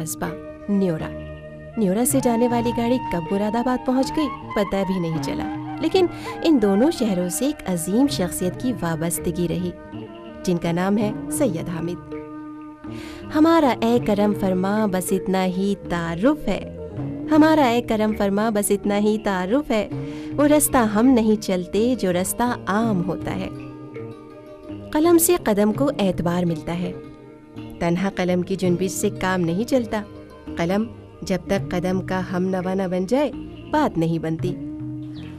कस्बा न्योरा। न्योरा से जाने वाली गाड़ी कब मुरादाबाद पहुंच गई पता भी नहीं चला, लेकिन इन दोनों शहरों से एक अजीम शख्सियत की वाबस्तगी रही, जिनका नाम है सैयद हामिद। हमारा ए करम फरमा बस इतना ही तारुफ है, हमारा ए करम फरमा बस इतना ही तारुफ है, वो रास्ता हम नहीं चलते जो रास्ता आम होता है। कलम से कदम को एतबार मिलता है, तन्हा कलम की जुनबिश से काम नहीं चलता। कलम जब तक कदम का हम नवा न बन जाए बात नहीं बनती।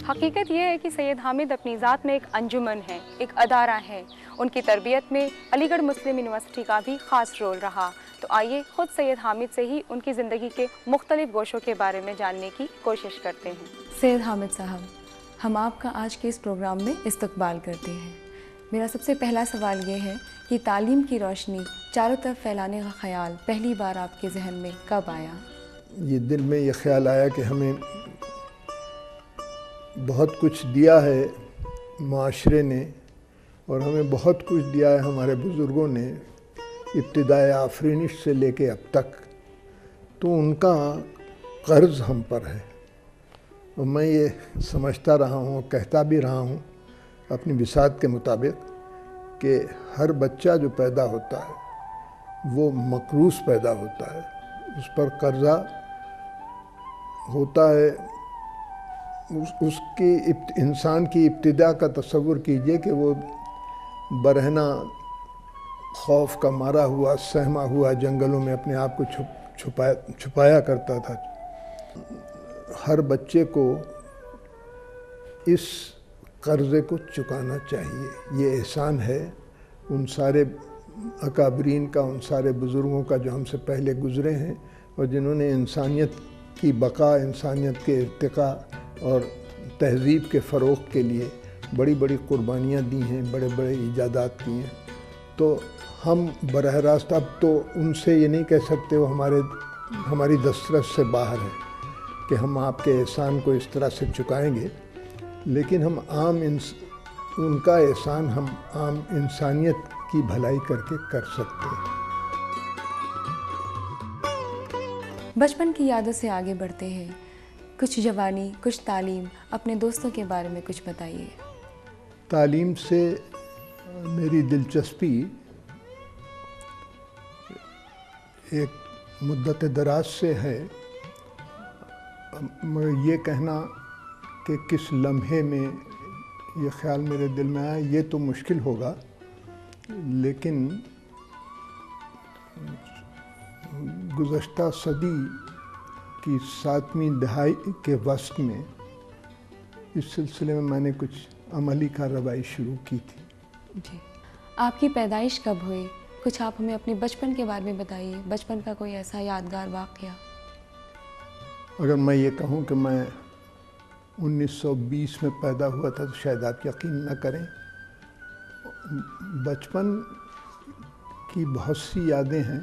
हकीकत ये है कि सैयद हामिद अपनी ज़ात में एक अंजुमन है, एक अदारा है। उनकी तरबियत में अलीगढ़ मुस्लिम यूनिवर्सिटी का भी ख़ास रोल रहा। तो आइए ख़ुद सैयद हामिद से ही उनकी ज़िंदगी के मुख्तलिफ़ गोशों के बारे में जानने की कोशिश करते हैं। सैयद हामिद साहब, हम आपका आज के इस प्रोग्राम में इस्तकबाल करते हैं। मेरा सबसे पहला सवाल ये है कि तालीम की रोशनी चारों तरफ फैलाने का ख़याल पहली बार आपके जहन में कब आया? ये दिल में ये ख्याल आया कि हमें बहुत कुछ दिया है माशरे ने, और हमें बहुत कुछ दिया है हमारे बुज़ुर्गों ने इब्तिदाए आफरीनिश से लेके अब तक, तो उनका कर्ज़ हम पर है। और मैं ये समझता रहा हूँ, कहता भी रहा हूँ अपनी बिसात के मुताबिक कि हर बच्चा जो पैदा होता है वो मकरूस पैदा होता है, उस पर कर्ज़ा होता है। उसकी इंसान की इब्तिदा का तसव्वुर कीजिए कि वो बरहना खौफ का मारा हुआ सहमा हुआ जंगलों में अपने आप को छुपाया करता था। हर बच्चे को इस कर्ज़े को चुकाना चाहिए। ये एहसान है उन सारे अकाबरीन का, उन सारे बुज़ुर्गों का जो हमसे पहले गुज़रे हैं और जिन्होंने इंसानियत की बका, इंसानियत के इर्तिका और तहज़ीब के फ़रोग़ के लिए बड़ी बड़ी क़ुरबानियाँ दी हैं, बड़े बड़े इजादात किए हैं। तो हम बरह रास्त अब तो उनसे ये नहीं कह सकते वो हमारी दस्तरस से बाहर है कि हम आपके एहसान को इस तरह से चुकाएंगे, लेकिन हम उनका एहसान हम आम इंसानियत की भलाई करके कर सकते हैं। बचपन की यादों से आगे बढ़ते हैं। कुछ जवानी, कुछ तालीम, अपने दोस्तों के बारे में कुछ बताइए। तालीम से मेरी दिलचस्पी एक मुद्दत दराज से है। मगर ये कहना कि किस लम्हे में ये ख़्याल मेरे दिल में आया ये तो मुश्किल होगा, लेकिन गुज़श्ता सदी की 7वीं दहाई के वस्त में इस सिलसिले में मैंने कुछ अमली कार्रवाई शुरू की थी। जी, आपकी पैदाइश कब हुई? कुछ आप हमें अपने बचपन के बारे में बताइए, बचपन का कोई ऐसा यादगार वाक़या। अगर मैं ये कहूँ कि मैं 1920 में पैदा हुआ था तो शायद आप यकीन न करें। बचपन की बहुत सी यादें हैं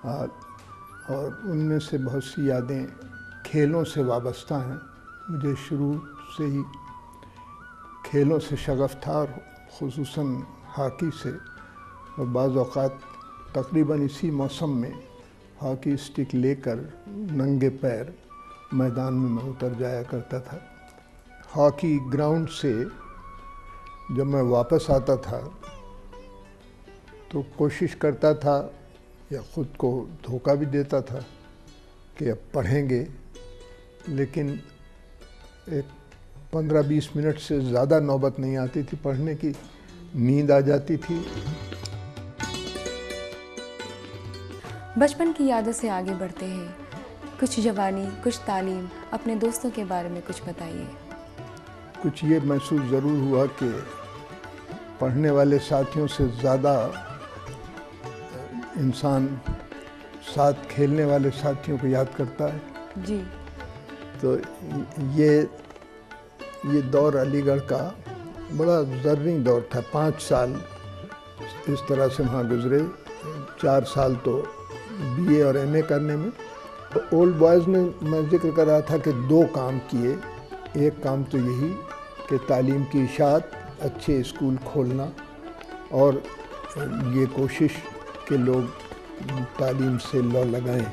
और उनमें से बहुत सी यादें खेलों से वाबस्ता हैं। मुझे शुरू से ही खेलों से शगफ़ था, और ख़ुसूसन हॉकी से, और बाज़ औक़ात तकरीबन इसी मौसम में हॉकी स्टिक लेकर नंगे पैर मैदान में मैं उतर जाया करता था। हॉकी ग्राउंड से जब मैं वापस आता था तो कोशिश करता था या ख़ुद को धोखा भी देता था कि अब पढ़ेंगे, लेकिन एक 15-20 मिनट से ज़्यादा नौबत नहीं आती थी पढ़ने की, नींद आ जाती थी। बचपन की यादों से आगे बढ़ते हैं। कुछ जवानी, कुछ तालीम, अपने दोस्तों के बारे में कुछ बताइए। कुछ ये महसूस ज़रूर हुआ कि पढ़ने वाले साथियों से ज़्यादा इंसान साथ खेलने वाले साथियों को याद करता है। जी। तो ये दौर अलीगढ़ का बड़ा ज़र्री दौर था। 5 साल इस तरह से वहाँ गुज़रे, 4 साल तो BA और MA करने में। तो ओल्ड बॉयज़ ने, मैं जिक्र कर रहा था कि 2 काम किए। एक काम तो यही कि तालीम की इशाअत, अच्छे स्कूल खोलना, और ये कोशिश कि लोग तालीम से लौ लगाएं।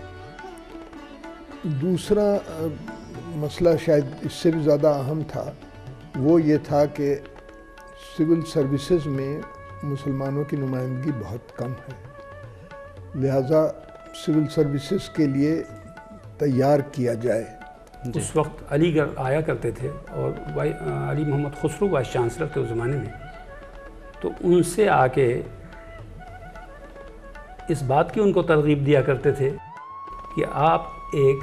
دوسرا مسئلہ شاید اس سے بھی زیادہ اہم تھا، وہ یہ تھا کہ سول سروسز میں مسلمانوں کی نمائندگی بہت کم ہے، لہٰذا سول سروسز کے لیے تیار کیا جائے۔ اس وقت علی گڑھ آیا کرتے تھے اور علی محمد خسرو وائس چانسلر تھے اس زمانے میں، تو ان سے آ کے اس بات کی ان کو ترغیب دیا کرتے تھے کہ آپ ایک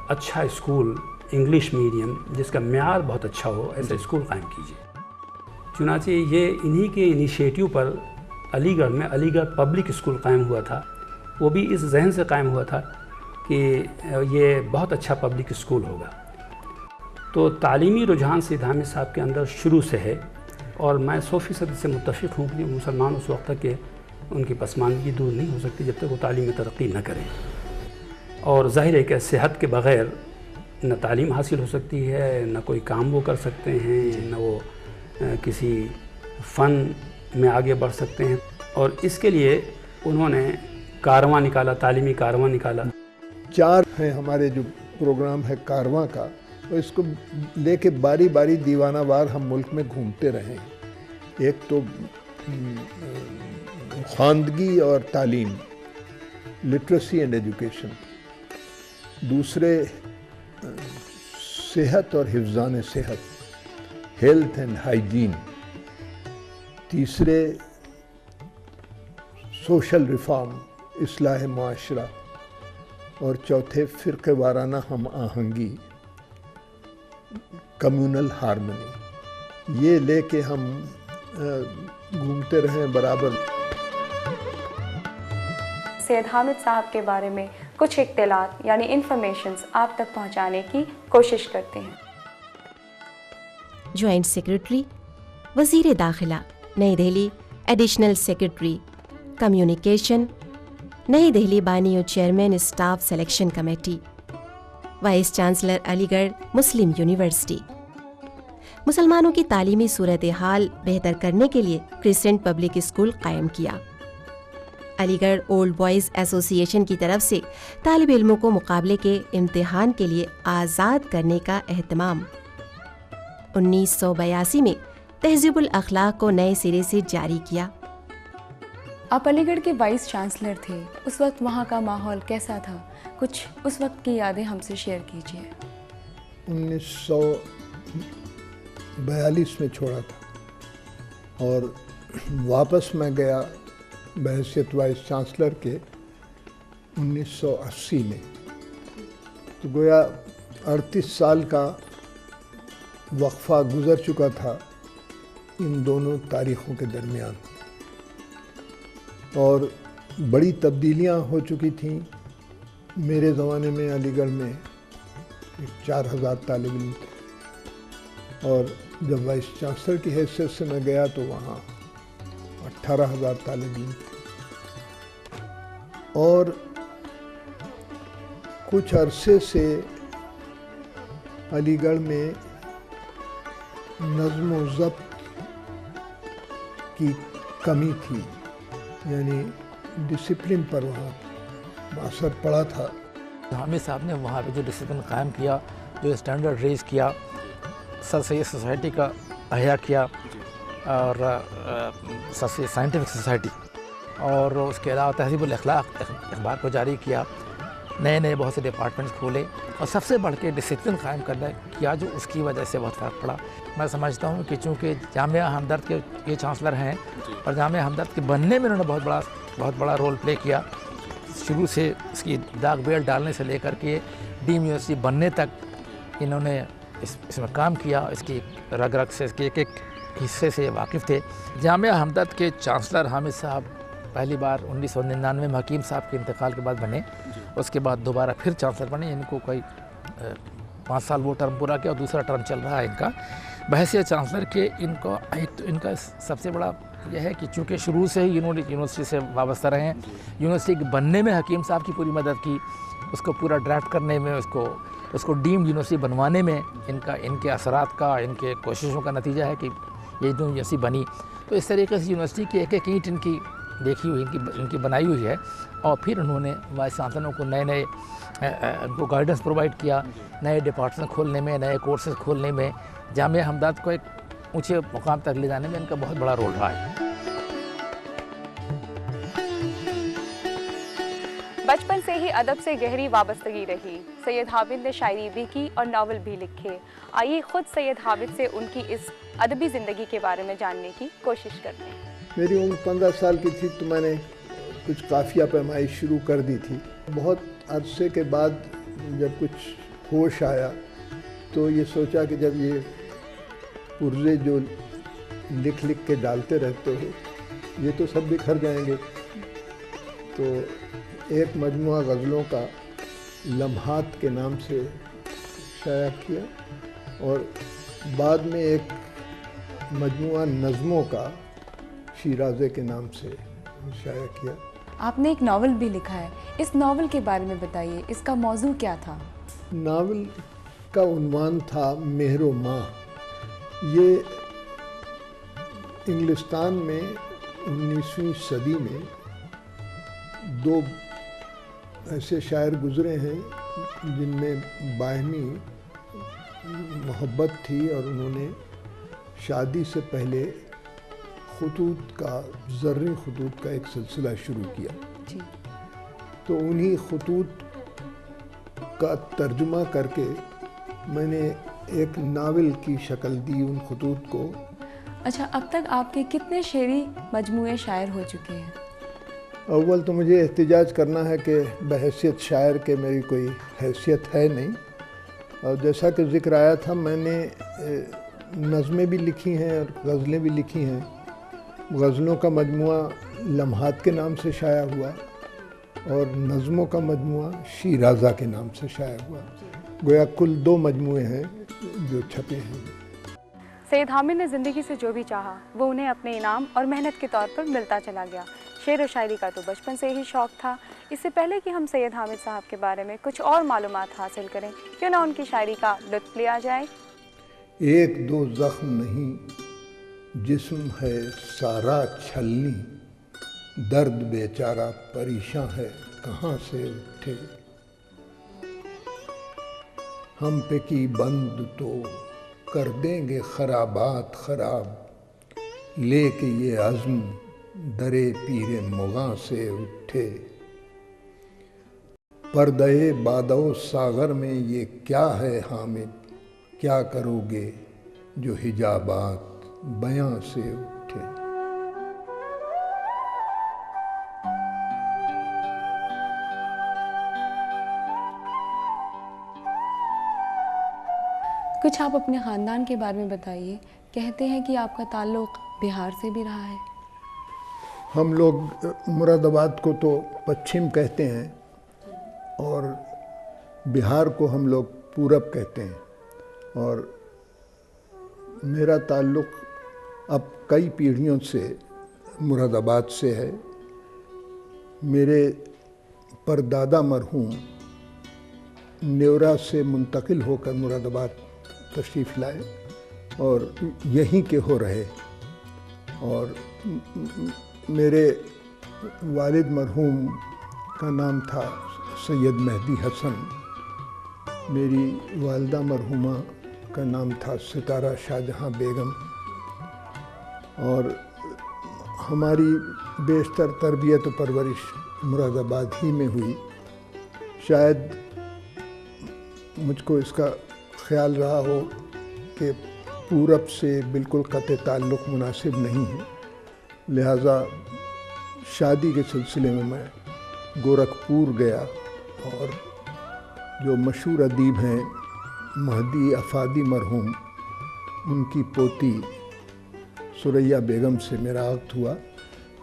اچھا اسکول انگلش میڈیم جس کا معیار بہت اچھا ہو ایسا اسکول قائم کیجیے۔ چنانچہ یہ انہی کے انیشیٹیو پر علی گڑھ میں علی گڑھ پبلک اسکول قائم ہوا تھا، وہ بھی اس ذہن سے قائم ہوا تھا کہ یہ بہت اچھا پبلک اسکول ہوگا۔ تو تعلیمی رجحان سید حامد صاحب کے اندر شروع سے ہے، اور میں 100% سے متفق ہوں کہ مسلمان اس وقت تک کہ ان کی پسماندگی دور نہیں ہو سکتی جب تک وہ تعلیم میں ترقی نہ کریں، اور ظاہر ہے کہ صحت کے بغیر نہ تعلیم حاصل ہو سکتی ہے، نہ کوئی کام وہ کر سکتے ہیں، نہ وہ کسی فن میں آگے بڑھ سکتے ہیں، اور اس کے لیے انہوں نے کارواں نکالا، تعلیمی کارواں نکالا۔ 4 ہیں ہمارے جو پروگرام ہے کارواں کا، اور اس کو لے کے باری باری دیوانہ وار ہم ملک میں گھومتے رہے ہیں۔ ایک تو خواندگی اور تعلیم، لٹریسی اینڈ ایجوکیشن، دوسرے صحت اور حفظان صحت، ہیلتھ اینڈ ہائیجین، تیسرے سوشل ریفارم، اصلاح معاشرہ، اور چوتھے فرقہ وارانہ ہم آہنگی، کمیونل ہارمنی۔ یہ لے کے ہم گھومتے رہیں برابر۔ سید حامد صاحب کے بارے میں کچھ اطلاعات یعنی انفارمیشنز آپ تک پہنچانے کی کوشش کرتے ہیں۔ جوائنٹ سیکرٹری وزیر داخلہ نئی دہلی، ایڈیشنل سیکرٹری کمیونیکیشن نئی دہلی، بانی و chairman staff selection committee, vice chancellor Aligarh Muslim university. مسلمانوں کی تعلیمی صورتحال بہتر کرنے کے لیے کریسنٹ پبلک اسکول قائم کیا۔ علی گڑھ اولڈ بوائز ایسوسی ایشن کی طرف سے طالب علموں کو مقابلے کے امتحان کے لیے آزاد کرنے کا اہتمام۔ 1982 میں تہذیب الاخلاق کو نئے سرے سے جاری کیا۔ آپ علی گڑھ کے وائس چانسلر تھے، اس وقت وہاں کا ماحول کیسا تھا؟ کچھ اس وقت کی یادیں ہم سے شیئر کیجیے۔ 1942 میں چھوڑا تھا اور واپس میں گیا بحیثیت وائس چانسلر کے 1980 میں، تو گویا 38 سال کا وقفہ گزر چکا تھا ان دونوں تاریخوں کے درمیان، اور بڑی تبدیلیاں ہو چکی تھیں۔ میرے زمانے میں علی گڑھ میں 4000 طالب علم تھے، اور جب وائس چانسلر کی حیثیت سے میں گیا تو وہاں 18,000 طالب علم تھے، اور کچھ عرصے سے علی گڑھ میں نظم و ضبط کی کمی تھی، یعنی ڈسپلن پر وہاں اثر پڑا تھا۔ حامد صاحب نے وہاں پہ جو ڈسپلن قائم کیا، جو اسٹینڈرڈ ریز کیا، سر سید سوسائٹی کا احیاء کیا، اور سر سید سائنٹیفک سوسائٹی، اور اس کے علاوہ تہذیب الاخلاق اخبار کو جاری کیا، نئے نئے بہت سے ڈپارٹمنٹس کھولے، اور سب سے بڑھ کے ڈسپلن قائم کرنا کیا، جو اس کی وجہ سے بہت فرق پڑا۔ میں سمجھتا ہوں کہ چونکہ جامعہ ہمدرد کے یہ چانسلر ہیں، اور جامعہ ہمدرد کے بننے میں انہوں نے بہت بڑا رول پلے کیا، شروع سے اس کی داغ بیل ڈالنے سے لے کر کے ڈیم یونیورسٹی بننے تک انہوں نے اس میں کام کیا، اس کی رگ رگ سے، اس کے ایک حصے سے واقف تھے۔ جامعہ ہمدرد کے چانسلر حامد صاحب پہلی بار 1999 میں حکیم صاحب کے انتقال کے بعد بنے، اس کے بعد دوبارہ پھر چانسلر بنے، ان کو کوئی 5 سال وہ ٹرم پورا کیا، اور دوسرا ٹرم چل رہا ہے ان کا۔ بحیثیت چانسلر کے ان کا سب سے بڑا یہ ہے کہ چونکہ شروع سے ہی یونیورسٹی سے وابستہ رہے ہیں، یونیورسٹی کے بننے میں حکیم صاحب کی پوری مدد کی، اس کو پورا ڈرافٹ کرنے میں، اس کو ڈیم یونیورسٹی بنوانے میں ان کے اثرات کا، ان کے کوششوں کا نتیجہ ہے کہ یہ یونیورسٹی بنی۔ تو اس طریقے سے یونیورسٹی کی ایک ایک اینٹ ان کی देखी हुई, इनकी बनाई हुई है, और फिर उन्होंने हमारे संस्थानों को नए नए उनको गाइडेंस प्रोवाइड किया, नए डिपार्टमेंट खोलने में, नए कोर्सेज खोलने में, जामिया हमदर्द को एक ऊंचे मुकाम तक ले जाने में इनका बहुत बड़ा रोल रहा है। बचपन से ही अदब से गहरी वाबस्तगी रही। सैयद हामिद ने शायरी भी की और नावल भी लिखे। आइए खुद सैयद हामिद से उनकी इस अदबी ज़िंदगी के बारे में जानने की कोशिश करते हैं। मेरी उम्र 15 साल की थी तो मैंने कुछ काफिया पैमाइश शुरू कर दी थी। बहुत अरसे के बाद जब कुछ होश आया तो ये सोचा कि जब ये पुर्जे जो लिख लिख के डालते रहते हो ये तो सब बिखर जाएंगे, तो एक मजमुआ गज़लों का लम्हात के नाम से शाया किया और बाद में एक मजमुआ नज़मों का शीराज़े के नाम से शाया किया। आपने एक नावल भी लिखा है, इस नावल के बारे में बताइए, इसका मौजू क्या था? नावल का उन्वान था मेहरो माँ। ये इंग्लिस्तान में 19वीं सदी में दो ऐसे शायर गुज़रे हैं जिनमें बाहमी मोहब्बत थी और उन्होंने शादी से पहले खतूत का, ज़र्री खतूत का एक सिलसिला शुरू किया जी। तो उन्हीं खतूत का तर्जुमा करके मैंने एक नावल की शक्ल दी उन खतूत को। अच्छा, अब तक आपके कितने शेरी मजमूए शायर हो चुके हैं? अव्वल तो मुझे एहतिजाज करना है कि बहैसियत शायर के मेरी कोई हैसियत है नहीं, और जैसा कि ज़िक्र आया था मैंने नज़में भी लिखी हैं और गज़लें भी लिखी हैं। गज़लों का मजमुआ लम्हात के नाम से शाया हुआ और नज़मों का मजमुआ शीराज़ा के नाम से शाया हुआ। गोया कुल 2 मजमुए हैं जो छपे हैं। सैयद हामिद ने ज़िंदगी से जो भी चाहा वो उन्हें अपने इनाम और मेहनत के तौर पर मिलता चला गया। शेर व शायरी का तो बचपन से ही शौक़ था। इससे पहले कि हम सैयद हामिद साहब के बारे में कुछ और मालूमात हासिल करें, क्यों ना उनकी शायरी का लुत्फ़ लिया जाए। एक दो ज़ख्म नहीं जिस्म है सारा छलनी, दर्द बेचारा परेशान है कहाँ से उठे, हम पे की बंद तो कर देंगे खराबात खराब, लेके ये अज़्म दरे पीरे मुग़ां से उठे, पर्दे बादो सागर में ये क्या है हामिद, क्या करोगे जो हिजाबात बयां से उठे। कुछ आप अपने ख़ानदान के बारे में बताइए। कहते हैं कि आपका ताल्लुक़ बिहार से भी रहा है। हम लोग मुरादाबाद को तो पश्चिम कहते हैं और बिहार को हम लोग पूरब कहते हैं, और मेरा ताल्लुक़ अब कई पीढ़ियों से मुरादाबाद से है। मेरे परदादा मरहूम नेवरा से मुंतकिल होकर मुरादाबाद तशरीफ़ लाए और यहीं के हो रहे, और मेरे वालिद मरहूम का नाम था सैयद मेहदी हसन, मेरी वालदा मरहूमा का नाम था सितारा शाहजहाँ बेगम, और हमारी बेशतर तरबियत व परवरिश मुरादाबाद ही में हुई। शायद मुझको इसका ख्याल रहा हो कि पूरब से बिल्कुल क़त्ए ताल्लुक़ मुनासिब नहीं है, लिहाजा शादी के सिलसिले में मैं गोरखपुर गया और जो मशहूर अदीब हैं महदी अफादी मरहूम, उनकी पोती सुरैया बेगम से मेरा अक़्द हुआ।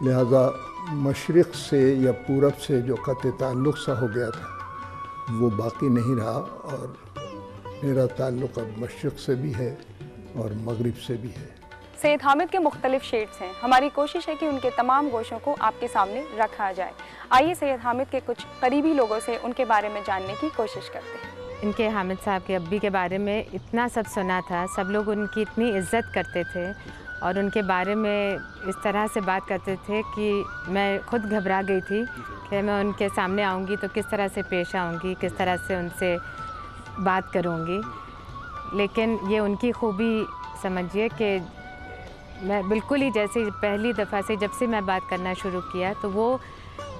लिहाजा मशरिक़ से या पूरब से जो क़त्ए ताल्लुक़ सा हो गया था वो बाकी नहीं रहा, और मेरा ताल्लुक़ अब मशरिक़ से भी है और मग़रिब से भी है। सैयद हामिद के मुख्तलिफ शेड्स हैं। हमारी कोशिश है कि उनके तमाम गोशों को आपके सामने रखा जाए। आइए सैयद हामिद के कुछ करीबी लोगों से उनके बारे में जानने की कोशिश करते हैं। इनके हामिद साहब के अब्बी के बारे में इतना सब सुना था, सब लोग उनकी इतनी इज़्ज़त करते थे اور ان کے بارے میں اس طرح سے بات کرتے تھے کہ میں خود گھبرا گئی تھی کہ میں ان کے سامنے آؤں گی تو کس طرح سے پیش آؤں گی، کس طرح سے ان سے بات کروں گی. لیکن یہ ان کی خوبی سمجھیے کہ میں بالکل ہی جیسے پہلی دفعہ سے جب سے میں بات کرنا شروع کیا تو وہ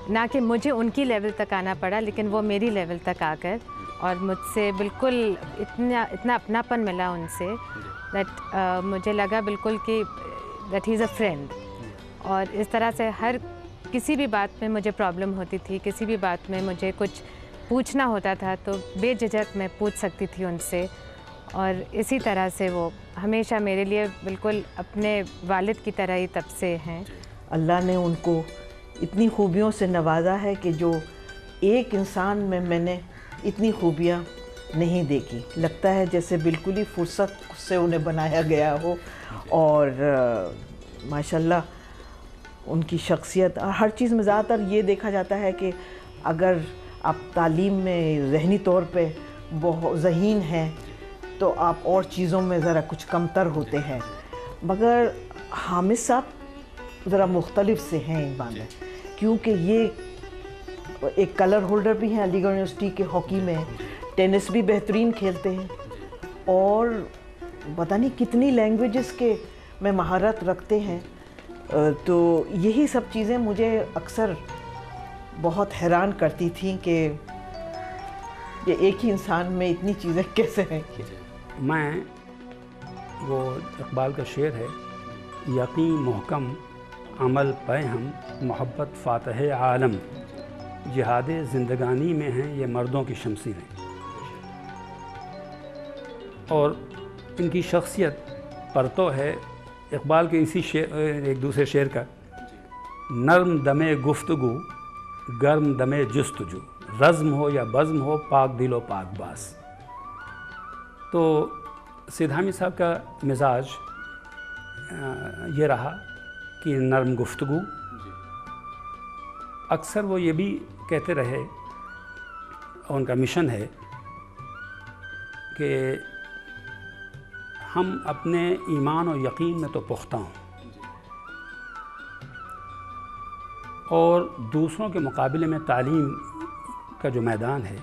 نہ کہ مجھے ان کی لیول تک آنا پڑا لیکن وہ میری لیول تک آ کر اور مجھ سے بالکل اتنا اپناپن ملا ان سے دیٹ مجھے لگا بالکل کہ that he is a friend. اور اس طرح سے ہر کسی بھی بات میں مجھے پرابلم ہوتی تھی، کسی بھی بات میں مجھے کچھ پوچھنا ہوتا تھا تو بے جھجک میں پوچھ سکتی تھی ان سے. اور اسی طرح سے وہ ہمیشہ میرے لیے بالکل اپنے والد کی طرح ہی تب سے ہیں. اللہ نے ان کو اتنی خوبیوں سے نوازا ہے کہ جو ایک انسان میں نے اتنی خوبیاں نہیں دیکھی. لگتا ہے جیسے بالکل ہی فرصت سے انہیں بنایا گیا ہو. اور ماشاءاللہ ان کی شخصیت ہر چیز میں زیادہ تر یہ دیکھا جاتا ہے کہ اگر آپ تعلیم میں ذہنی طور پہ بہت ذہین ہیں تو آپ اور چیزوں میں ذرا کچھ کمتر ہوتے ہیں. مگر حامد صاحب ذرا مختلف سے ہیں اس بات میں، کیونکہ یہ ایک کلر ہولڈر بھی ہیں علی گڑھ یونیورسٹی کے ہاکی میں، ٹینس بھی بہترین کھیلتے ہیں اور پتہ نہیں کتنی لینگویجز کے میں مہارت رکھتے ہیں. تو یہی سب چیزیں مجھے اکثر بہت حیران کرتی تھیں کہ یہ ایک ہی انسان میں اتنی چیزیں کیسے ہیں. میں وہ اقبال کا شعر ہے، یقین محکم عمل پہ ہم محبت فاتح عالم، جہاد زندگانی میں ہیں یہ مردوں کی شمشیریں. اور ان کی شخصیت پر تو ہے اقبال کے اسی شعر ایک دوسرے شعر کا، نرم دمے گفتگو گرم دمے جستجو، رزم ہو یا بزم ہو پاک دل و پاک باز. تو سید حامد صاحب کا مزاج یہ رہا کہ نرم گفتگو. اکثر وہ یہ بھی کہتے رہے اور ان کا مشن ہے کہ ہم اپنے ایمان و یقین میں تو پختہ ہوں اور دوسروں کے مقابلے میں تعلیم کا جو میدان ہے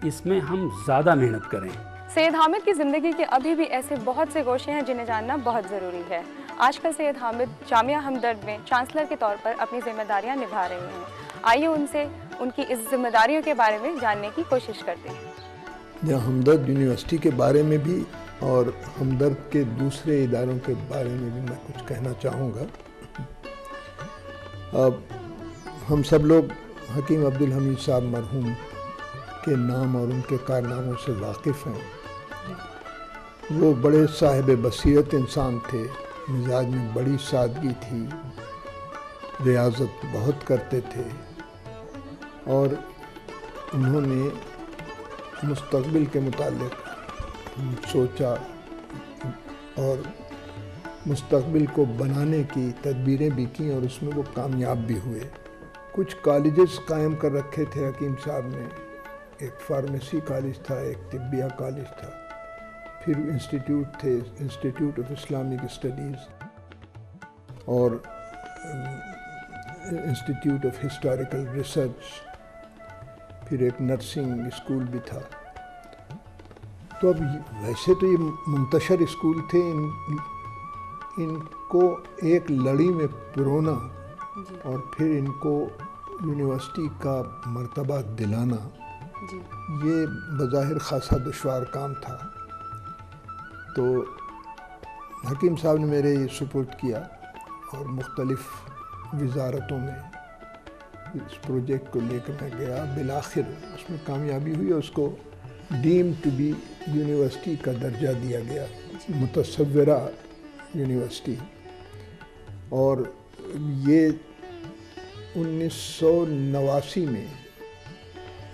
اس میں ہم زیادہ محنت کریں. سید حامد کی زندگی کے ابھی بھی ایسے بہت سے گوشے ہیں جنہیں جاننا بہت ضروری ہے. آج کل سید حامد جامعہ ہمدرد میں چانسلر کے طور پر اپنی ذمہ داریاں نبھا رہے ہیں. آئیے ان سے ان کی اس ذمہ داریوں کے بارے میں جاننے کی کوشش کرتے ہیں. ہمدرد یونیورسٹی کے بارے میں بھی اور ہمدرد کے دوسرے اداروں کے بارے میں بھی میں کچھ کہنا چاہوں گا. اب ہم سب لوگ حکیم عبدالحمید صاحب مرحوم کے نام اور ان کے کارناموں سے واقف ہیں. وہ بڑے صاحب بصیرت انسان تھے، مزاج میں بڑی سادگی تھی، ریاضت بہت کرتے تھے اور انہوں نے مستقبل کے متعلق سوچا اور مستقبل کو بنانے کی تدبیریں بھی کیں اور اس میں وہ کامیاب بھی ہوئے. کچھ کالجز قائم کر رکھے تھے حکیم صاحب نے. ایک فارمیسی کالج تھا، ایک طبیہ کالج تھا، پھر انسٹیٹیوٹ تھے، انسٹیٹیوٹ آف اسلامک اسٹڈیز اور انسٹیٹیوٹ آف ہسٹوریکل ریسرچ، پھر ایک نرسنگ اسکول بھی تھا. تو اب ویسے تو یہ منتشر اسکول تھے، ان کو ایک لڑی میں پرونا اور پھر ان کو یونیورسٹی کا مرتبہ دلانا یہ بظاہر خاصا دشوار کام تھا. تو حکیم صاحب نے میرے یہ سپرد کیا اور مختلف وزارتوں میں اس پروجیکٹ کو لے کر میں گیا. بالآخر اس میں کامیابی ہوئی اور اس کو ڈیم ٹو بی یونیورسٹی کا درجہ دیا گیا، متصورہ یونیورسٹی. اور یہ 1989 میں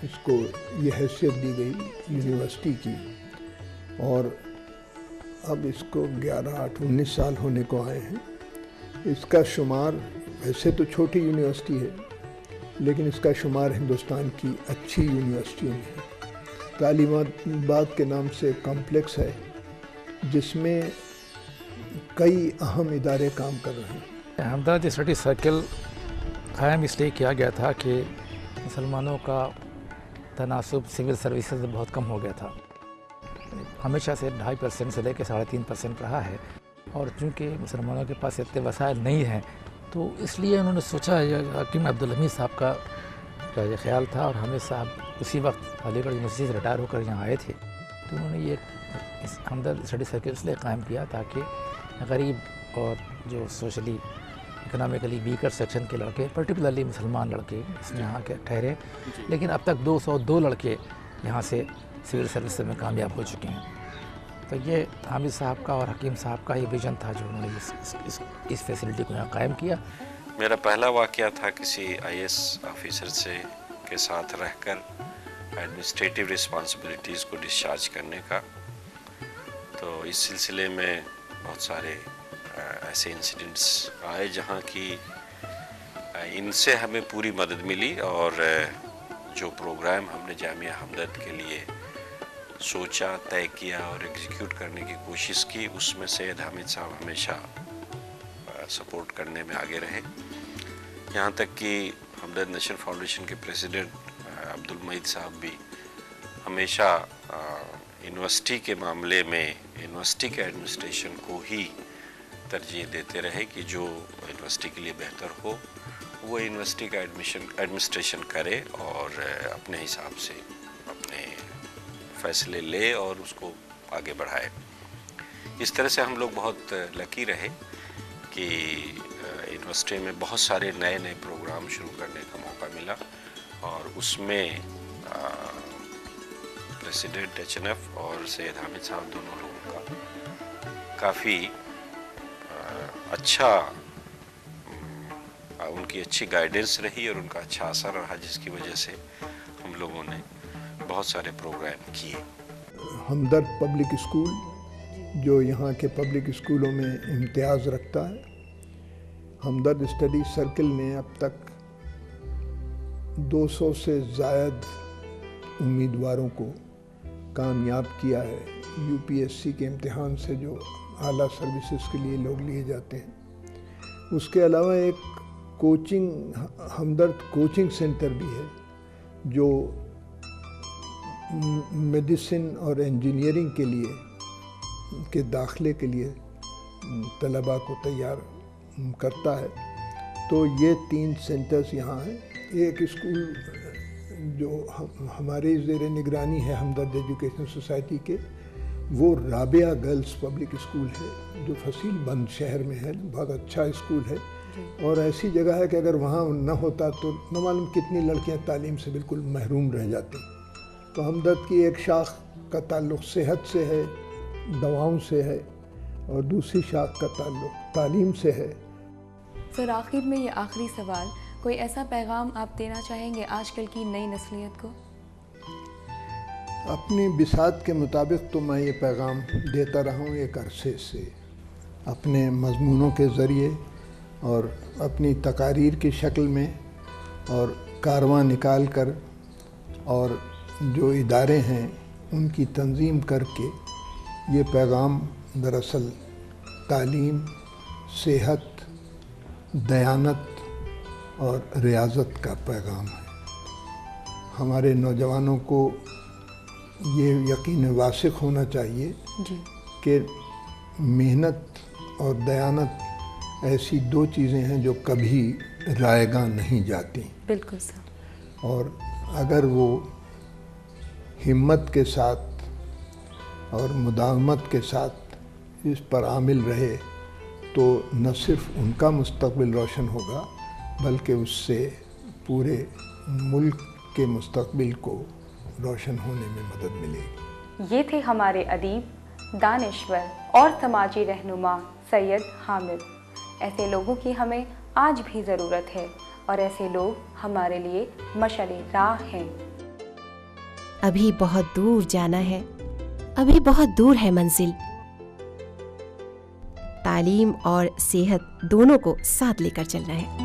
اس کو یہ حیثیت دی گئی یونیورسٹی کی اور اب اس کو 19 سال ہونے کو آئے ہیں. اس کا شمار ویسے تو چھوٹی یونیورسٹی ہے لیکن اس کا شمار ہندوستان کی اچھی یونیورسٹیوں میں ہے. تعلیمات کے نام سے کمپلیکس ہے جس میں कई अहम इदारे काम कर रहे हैं। हमदर्द स्टडी सर्कल कायम इसलिए किया गया था कि मुसलमानों का तनासुब सिविल सर्विसेज में बहुत कम हो गया था, हमेशा से 2.5% से लेकर 3.5% रहा है, और चूँकि मुसलमानों के पास इतने वसाइल नहीं हैं तो इसलिए उन्होंने सोचा, हकीम अब्दुल हमीद साहब का ये ख्याल था, और हामिद साहब उसी वक्त अलीगढ़ यूनिवर्सिटी से रिटायर होकर यहाँ आए थे, तो उन्होंने ये हमदर्द स्टडी सर्कल इसलिए कायम किया ताकि गरीब और जो सोशली इकोनॉमिकली वीकर सेक्शन के लड़के, पर्टिकुलरली मुसलमान लड़के इसमें यहाँ के ठहरे, लेकिन अब तक 202 लड़के यहाँ से सिविल सर्विस में कामयाब हो चुके हैं। तो ये हामिद साहब का और हकीम साहब का ये विजन था जो उन्होंने इस फैसिलिटी को यहाँ कायम किया। मेरा पहला वाक़या था किसी IAS ऑफिसर के साथ रहकर एडमिनिस्ट्रेटिव रिस्पॉन्सिबिलिटीज़ को डिस्चार्ज करने का। तो इस सिलसिले में बहुत सारे ऐसे इंसिडेंट्स आए जहाँ की इनसे हमें पूरी मदद मिली, और जो प्रोग्राम हमने जामिया हमदर्द के लिए सोचा, तय किया और एग्जीक्यूट करने की कोशिश की, उसमें सैयद हामिद साहब हमेशा सपोर्ट करने में आगे रहे। यहाँ तक कि हमदर्द नेशनल फाउंडेशन के प्रेसिडेंट अब्दुल मईद साहब भी हमेशा यूनिवर्सिटी के मामले में यूनिवर्सिटी के एडमिनिस्ट्रेशन को ही तरजीह देते रहे कि जो यूनिवर्सिटी के लिए बेहतर हो वो यूनिवर्सिटी का एडमिनिस्ट्रेशन करे और अपने हिसाब से अपने फैसले ले और उसको आगे बढ़ाए। इस तरह से हम लोग बहुत लकी रहे कि यूनिवर्सिटी में बहुत सारे नए नए प्रोग्राम शुरू करने का मौका मिला, और उसमें प्रेसिडेंट HNF और सैयद हामिद साहब दोनों लोगों का काफ़ी अच्छा, उनकी अच्छी गाइडेंस रही और उनका अच्छा असर रहा, जिसकी वजह से हम लोगों ने बहुत सारे प्रोग्राम किए। हमदर्द पब्लिक स्कूल जो यहाँ के पब्लिक स्कूलों में इम्तियाज़ रखता है, हमदर्द स्टडी सर्कल ने अब तक 200 से ज़ायद उम्मीदवारों को कामयाब किया है। UPSC के इम्तिहान से जो आला सर्विसेज के लिए लोग लिए जाते हैं, उसके अलावा एक हमदर्द कोचिंग सेंटर भी है जो मेडिसिन और इंजीनियरिंग के लिए के दाखिले के लिए तलबा को तैयार करता है। तो ये 3 सेंटर्स यहाँ हैं। एक स्कूल जो हमारे ज़ेर निगरानी है हमदर्द एजुकेशन सोसाइटी के, वो राबिया गर्ल्स पब्लिक स्कूल है जो फसील बंद शहर में है। बहुत अच्छा स्कूल है और ऐसी जगह है कि अगर वहाँ न होता तो न मालूम कितनी लड़कियाँ तालीम से बिल्कुल महरूम रह जाती। तो हमदर्द की एक शाख का ताल्लुक़ सेहत से है, दवाओं से है, और दूसरी शाख का ताल्लुक़ तालीम से है। सर, आखिर में ये आखिरी सवाल, कोई ऐसा पैगाम आप देना चाहेंगे आजकल की नई नस्लियत को? अपनी बिसात के मुताबिक तो मैं ये पैगाम देता रहा हूँ एक अरसे से, अपने मज़मूनों के ज़रिए और अपनी तकारीर की शक्ल में और कारवां निकाल कर और जो इदारे हैं उनकी तंजीम करके। ये पैगाम दरअसल तालीम, सेहत, दयानत और रियाजत का पैगाम है। हमारे नौजवानों को ये यकीन वासिक होना चाहिए कि मेहनत और दयानत ऐसी 2 चीज़ें हैं जो कभी रायगां नहीं जाती। बिल्कुल सर। और अगर वो हिम्मत के साथ और मुदावमत के साथ इस पर आमिल रहे तो न सिर्फ उनका मुस्तकबिल रोशन होगा बल्कि उससे पूरे मुल्क के मुस्तकबिल को रोशन होने में मदद मिलेगी। ये थे हमारे अदीब, दानिश्वर और समाजी रहनुमा सैयद हामिद। ऐसे लोगों की हमें आज भी ज़रूरत है और ऐसे लोग हमारे लिए मशअले राह हैं। अभी बहुत दूर जाना है, अभी बहुत दूर है मंजिल। तालीम और सेहत दोनों को साथ लेकर चलना है।